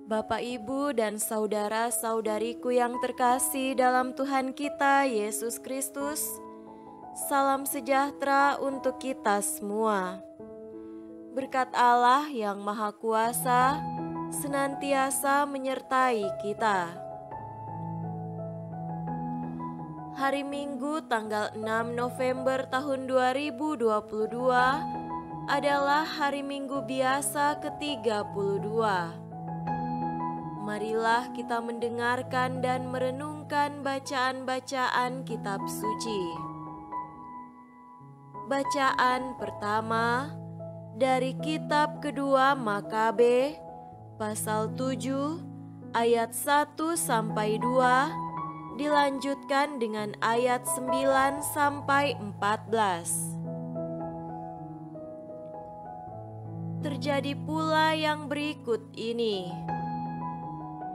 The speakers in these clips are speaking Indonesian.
Bapak, Ibu, dan saudara-saudariku yang terkasih dalam Tuhan kita Yesus Kristus, salam sejahtera untuk kita semua. Berkat Allah yang Maha Kuasa senantiasa menyertai kita. Hari Minggu tanggal 6 November tahun 2022 adalah hari Minggu biasa ke-32. Marilah kita mendengarkan dan merenungkan bacaan-bacaan kitab suci. Bacaan pertama dari kitab kedua Makabe, pasal 7, ayat 1 sampai 2, dilanjutkan dengan ayat 9 sampai 14. Terjadi pula yang berikut ini.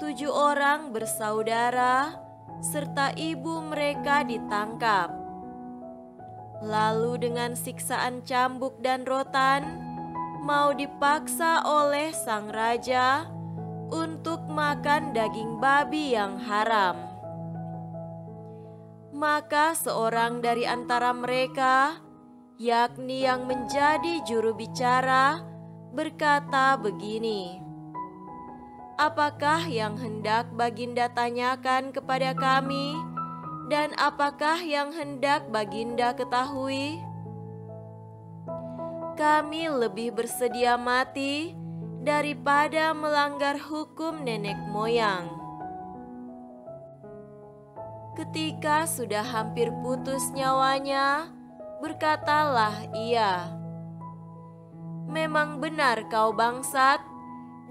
7 orang bersaudara serta ibu mereka ditangkap. Lalu dengan siksaan cambuk dan rotan, mau dipaksa oleh sang raja untuk makan daging babi yang haram. Maka seorang dari antara mereka, yakni yang menjadi juru bicara, berkata begini, "Apakah yang hendak Baginda tanyakan kepada kami, dan apakah yang hendak Baginda ketahui? Kami lebih bersedia mati daripada melanggar hukum nenek moyang." Ketika sudah hampir putus nyawanya, berkatalah ia, "Memang benar kau bangsat,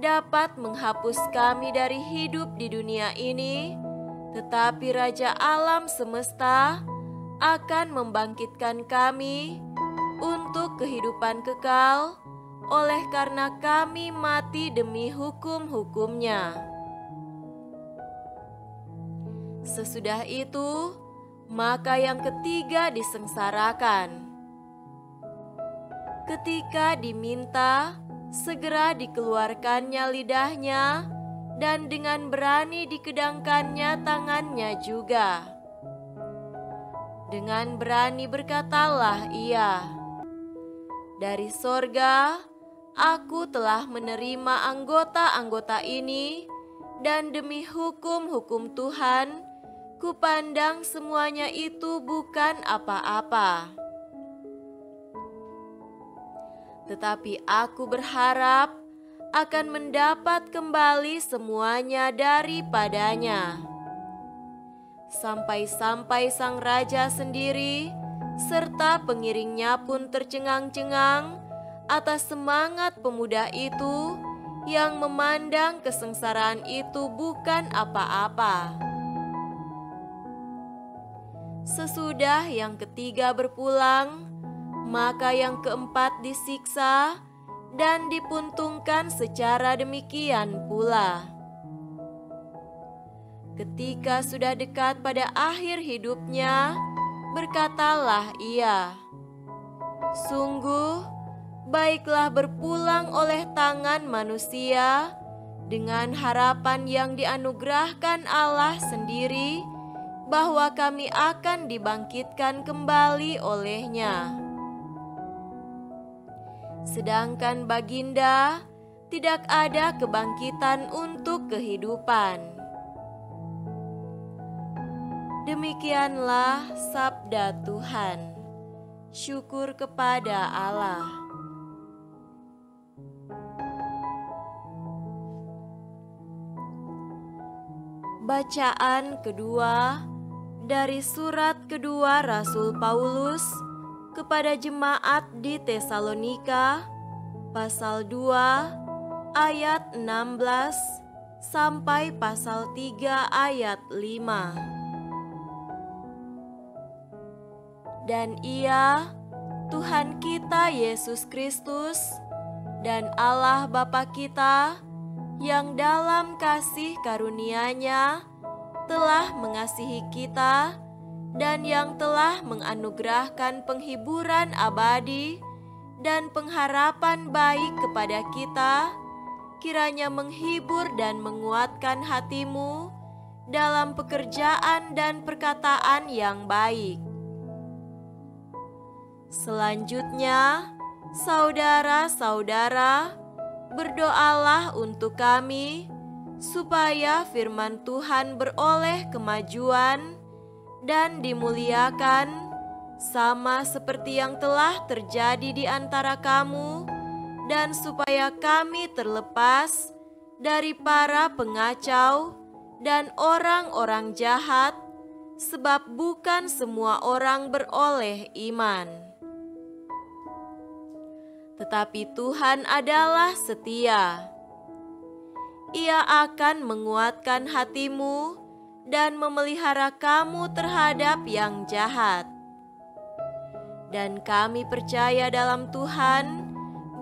dapat menghapus kami dari hidup di dunia ini, tetapi Raja alam semesta akan membangkitkan kami untuk kehidupan kekal, oleh karena kami mati demi hukum-hukumnya." Sesudah itu, maka yang ketiga disengsarakan. Ketika diminta, segera dikeluarkannya lidahnya, dan dengan berani dikedangkannya tangannya juga. Dengan berani berkatalah ia, "Dari sorga, aku telah menerima anggota-anggota ini, dan demi hukum-hukum Tuhan, kupandang semuanya itu bukan apa-apa. Tetapi aku berharap akan mendapat kembali semuanya daripadanya." Sampai-sampai sang raja sendiri serta pengiringnya pun tercengang-cengang atas semangat pemuda itu yang memandang kesengsaraan itu bukan apa-apa. Sesudah yang ketiga berpulang, maka yang keempat disiksa dan dipuntungkan secara demikian pula. Ketika sudah dekat pada akhir hidupnya, berkatalah ia, "Sungguh, baiklah berpulang oleh tangan manusia dengan harapan yang dianugerahkan Allah sendiri, bahwa kami akan dibangkitkan kembali olehnya. Sedangkan Baginda tidak ada kebangkitan untuk kehidupan." Demikianlah sabda Tuhan. Syukur kepada Allah. Bacaan kedua dari surat kedua Rasul Paulus kepada jemaat di Tesalonika, pasal 2 ayat 16 sampai pasal 3 ayat 5. Dan Ia, Tuhan kita Yesus Kristus, dan Allah Bapa kita, yang dalam kasih karunia-Nya telah mengasihi kita dan yang telah menganugerahkan penghiburan abadi dan pengharapan baik kepada kita, kiranya menghibur dan menguatkan hatimu dalam pekerjaan dan perkataan yang baik. Selanjutnya, saudara-saudara, berdoalah untuk kami supaya firman Tuhan beroleh kemajuan dan dimuliakan, sama seperti yang telah terjadi di antara kamu, dan supaya kami terlepas dari para pengacau dan orang-orang jahat, sebab bukan semua orang beroleh iman. Tetapi Tuhan adalah setia. Ia akan menguatkan hatimu dan memelihara kamu terhadap yang jahat. Dan kami percaya dalam Tuhan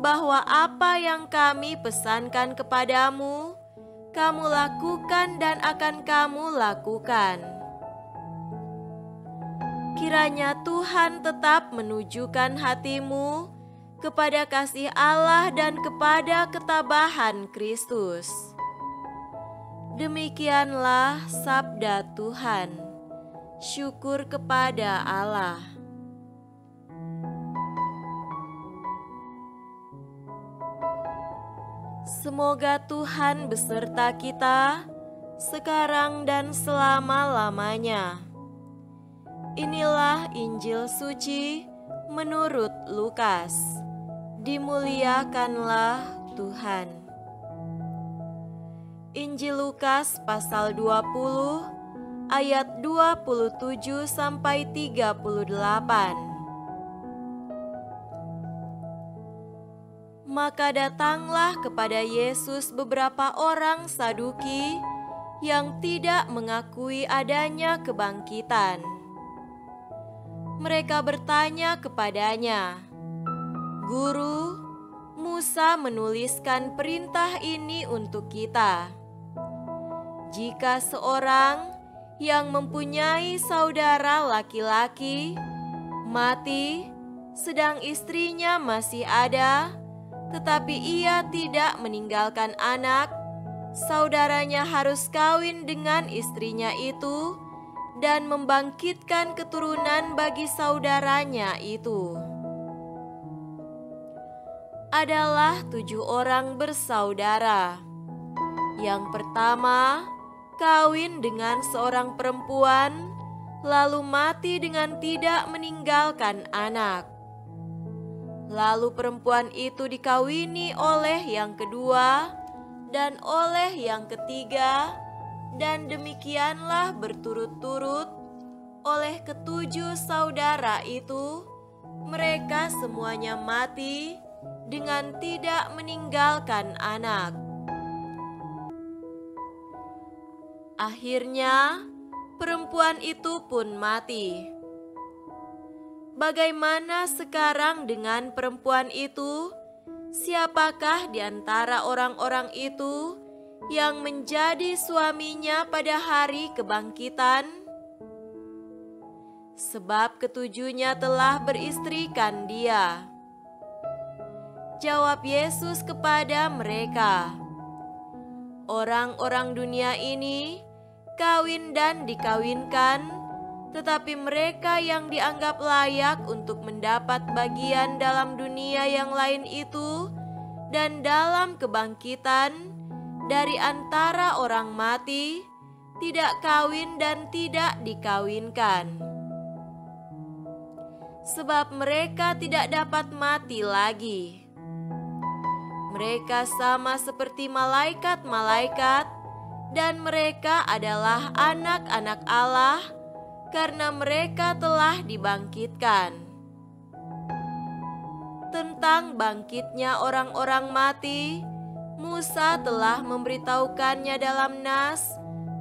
bahwa apa yang kami pesankan kepadamu, kamu lakukan dan akan kamu lakukan. Kiranya Tuhan tetap menunjukkan hatimu kepada kasih Allah dan kepada ketabahan Kristus. Demikianlah sabda Tuhan. Syukur kepada Allah. Semoga Tuhan beserta kita sekarang dan selama-lamanya. Inilah Injil suci menurut Lukas. Dimuliakanlah Tuhan. Injil Lukas pasal 20 ayat 27 sampai 38. Maka datanglah kepada Yesus beberapa orang Saduki yang tidak mengakui adanya kebangkitan. Mereka bertanya kepadanya, "Guru, Musa menuliskan perintah ini untuk kita. Jika seorang yang mempunyai saudara laki-laki mati, sedang istrinya masih ada, tetapi ia tidak meninggalkan anak, saudaranya harus kawin dengan istrinya itu dan membangkitkan keturunan bagi saudaranya itu." Adalah 7 orang bersaudara. Yang pertama, kawin dengan seorang perempuan, lalu mati dengan tidak meninggalkan anak. Lalu perempuan itu dikawini oleh yang kedua dan oleh yang ketiga, dan demikianlah berturut-turut oleh ke-7 saudara itu. Mereka semuanya mati dengan tidak meninggalkan anak. Akhirnya perempuan itu pun mati. Bagaimana sekarang dengan perempuan itu? Siapakah di antara orang-orang itu yang menjadi suaminya pada hari kebangkitan? Sebab ketujuhnya telah beristrikan dia. Jawab Yesus kepada mereka, "Orang-orang dunia ini kawin dan dikawinkan, tetapi mereka yang dianggap layak untuk mendapat bagian dalam dunia yang lain itu dan dalam kebangkitan dari antara orang mati, tidak kawin dan tidak dikawinkan. Sebab mereka tidak dapat mati lagi. Mereka sama seperti malaikat-malaikat, dan mereka adalah anak-anak Allah karena mereka telah dibangkitkan. Tentang bangkitnya orang-orang mati, Musa telah memberitahukannya dalam Nas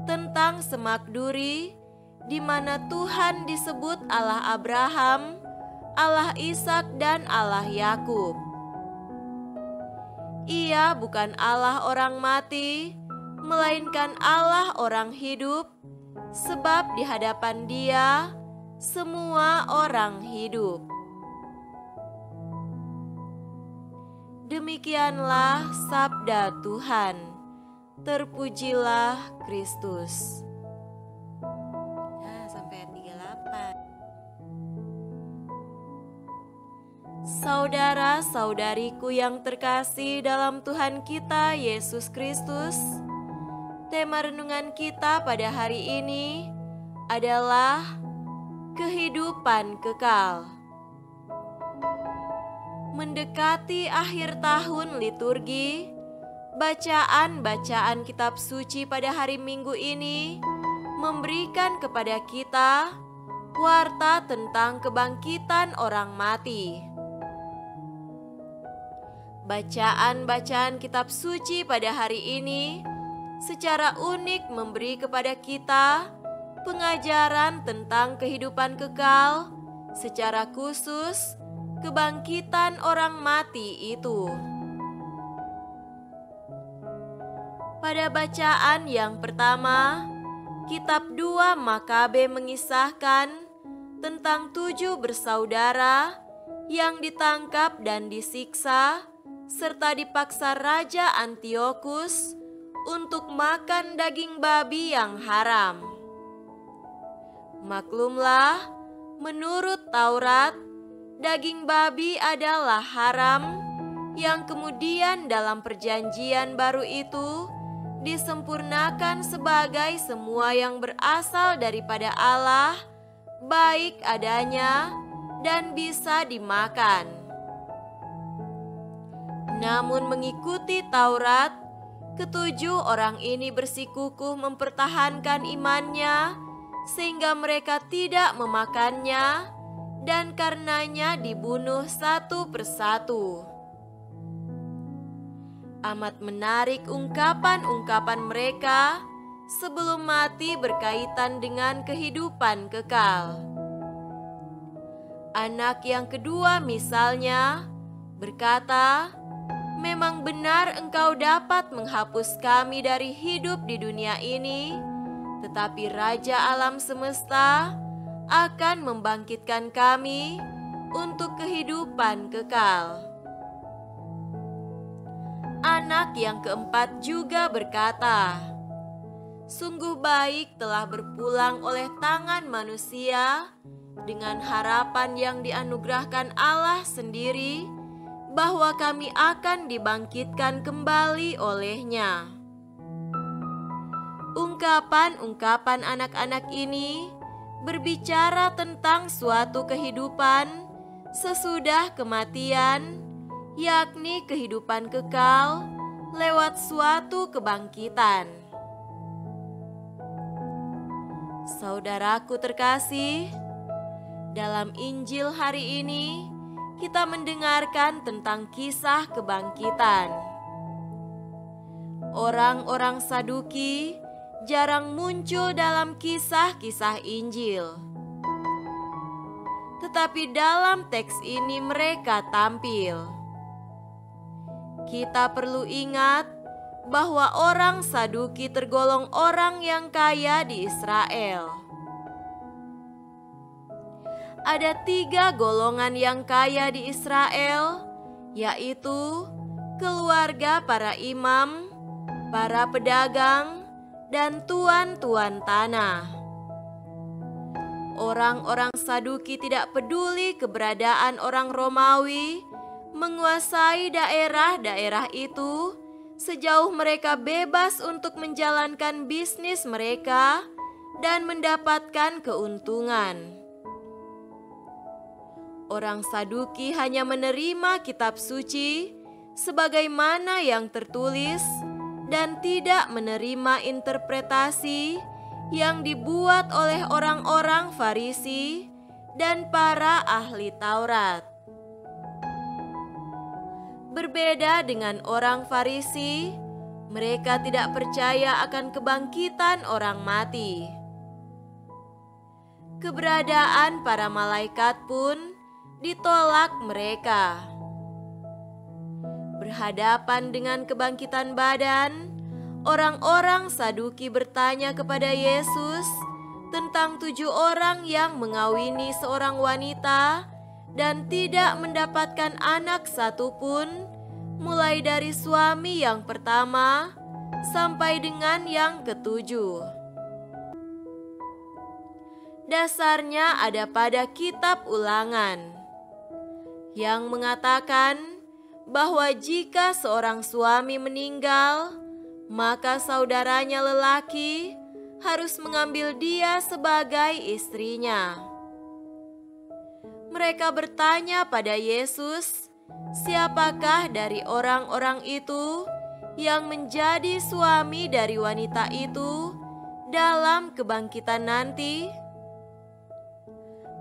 tentang semak duri, di mana Tuhan disebut Allah Abraham, Allah Ishak dan Allah Yakub. Ia bukan Allah orang mati, melainkan Allah orang hidup, sebab di hadapan Dia semua orang hidup. Demikianlah sabda Tuhan. Terpujilah Kristus. Nah, sampai ayat 38. Saudara-saudariku yang terkasih dalam Tuhan kita Yesus Kristus, tema renungan kita pada hari ini adalah kehidupan kekal. Mendekati akhir tahun liturgi, bacaan-bacaan kitab suci pada hari Minggu ini memberikan kepada kita warta tentang kebangkitan orang mati. Bacaan-bacaan kitab suci pada hari ini secara unik memberi kepada kita pengajaran tentang kehidupan kekal, secara khusus kebangkitan orang mati itu. Pada bacaan yang pertama, kitab 2 Makabe mengisahkan tentang 7 bersaudara yang ditangkap dan disiksa serta dipaksa Raja Antiochus untuk makan daging babi yang haram. Maklumlah, menurut Taurat, daging babi adalah haram yang kemudian dalam perjanjian baru itu disempurnakan sebagai semua yang berasal daripada Allah, baik adanya dan bisa dimakan. Namun mengikuti Taurat, ketujuh orang ini bersikukuh mempertahankan imannya sehingga mereka tidak memakannya, dan karenanya dibunuh satu persatu. Amat menarik ungkapan-ungkapan mereka sebelum mati berkaitan dengan kehidupan kekal. Anak yang kedua misalnya berkata, "Memang benar engkau dapat menghapus kami dari hidup di dunia ini, tetapi Raja alam semesta akan membangkitkan kami untuk kehidupan kekal." Anak yang keempat juga berkata, "Sungguh baik telah berpulang oleh tangan manusia dengan harapan yang dianugerahkan Allah sendiri bahwa kami akan dibangkitkan kembali olehnya." Ungkapan-ungkapan anak-anak ini berbicara tentang suatu kehidupan sesudah kematian, yakni kehidupan kekal lewat suatu kebangkitan. Saudaraku terkasih, dalam Injil hari ini kita mendengarkan tentang kisah kebangkitan. Orang-orang Saduki jarang muncul dalam kisah-kisah Injil. Tetapi dalam teks ini mereka tampil. Kita perlu ingat bahwa orang Saduki tergolong orang yang kaya di Israel. Ada 3 golongan yang kaya di Israel, yaitu keluarga para imam, para pedagang, dan tuan-tuan tanah. Orang-orang Saduki tidak peduli keberadaan orang Romawi menguasai daerah-daerah itu sejauh mereka bebas untuk menjalankan bisnis mereka dan mendapatkan keuntungan. Orang Saduki hanya menerima kitab suci sebagaimana yang tertulis dan tidak menerima interpretasi yang dibuat oleh orang-orang Farisi dan para ahli Taurat. Berbeda dengan orang Farisi, mereka tidak percaya akan kebangkitan orang mati. Keberadaan para malaikat pun ditolak mereka. Berhadapan dengan kebangkitan badan, orang-orang Saduki bertanya kepada Yesus tentang 7 orang yang mengawini seorang wanita dan tidak mendapatkan anak satupun, mulai dari suami yang pertama sampai dengan yang ketujuh. Dasarnya ada pada kitab Ulangan yang mengatakan bahwa jika seorang suami meninggal, maka saudaranya lelaki harus mengambil dia sebagai istrinya. Mereka bertanya pada Yesus, siapakah dari orang-orang itu yang menjadi suami dari wanita itu dalam kebangkitan nanti?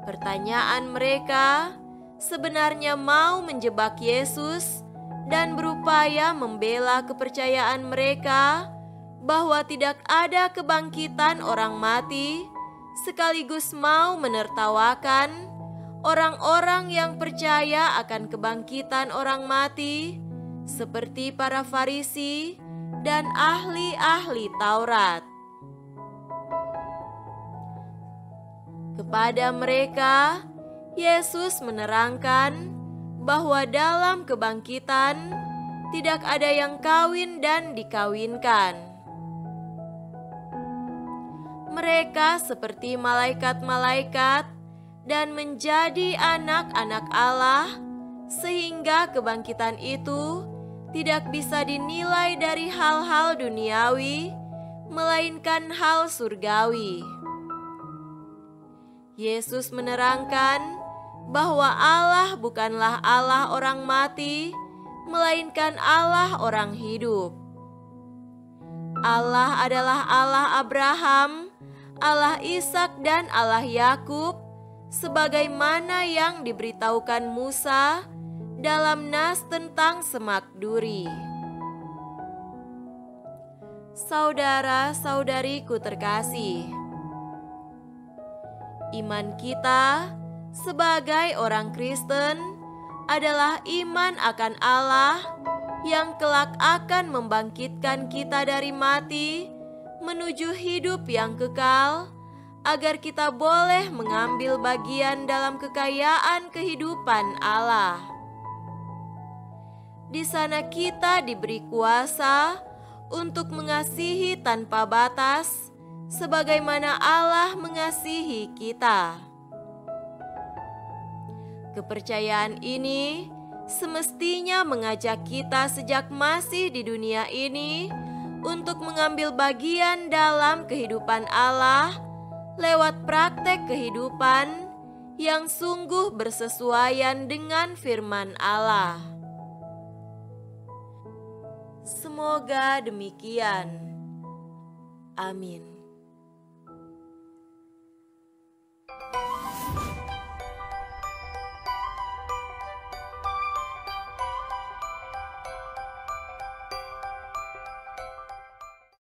Pertanyaan mereka sebenarnya mau menjebak Yesus dan berupaya membela kepercayaan mereka bahwa tidak ada kebangkitan orang mati, sekaligus mau menertawakan orang-orang yang percaya akan kebangkitan orang mati, seperti para Farisi dan ahli-ahli Taurat. Kepada mereka, Yesus menerangkan bahwa dalam kebangkitan tidak ada yang kawin dan dikawinkan. Mereka seperti malaikat-malaikat dan menjadi anak-anak Allah, sehingga kebangkitan itu tidak bisa dinilai dari hal-hal duniawi, melainkan hal surgawi. Yesus menerangkan bahwa Allah bukanlah Allah orang mati, melainkan Allah orang hidup. Allah adalah Allah Abraham, Allah Ishak dan Allah Yakub, sebagaimana yang diberitahukan Musa dalam Nas tentang semak duri. Saudara-saudariku terkasih, iman kita sebagai orang Kristen adalah iman akan Allah yang kelak akan membangkitkan kita dari mati menuju hidup yang kekal, agar kita boleh mengambil bagian dalam kekayaan kehidupan Allah. Di sana kita diberi kuasa untuk mengasihi tanpa batas, sebagaimana Allah mengasihi kita. Kepercayaan ini semestinya mengajak kita sejak masih di dunia ini untuk mengambil bagian dalam kehidupan Allah lewat praktek kehidupan yang sungguh bersesuaian dengan firman Allah. Semoga demikian. Amin.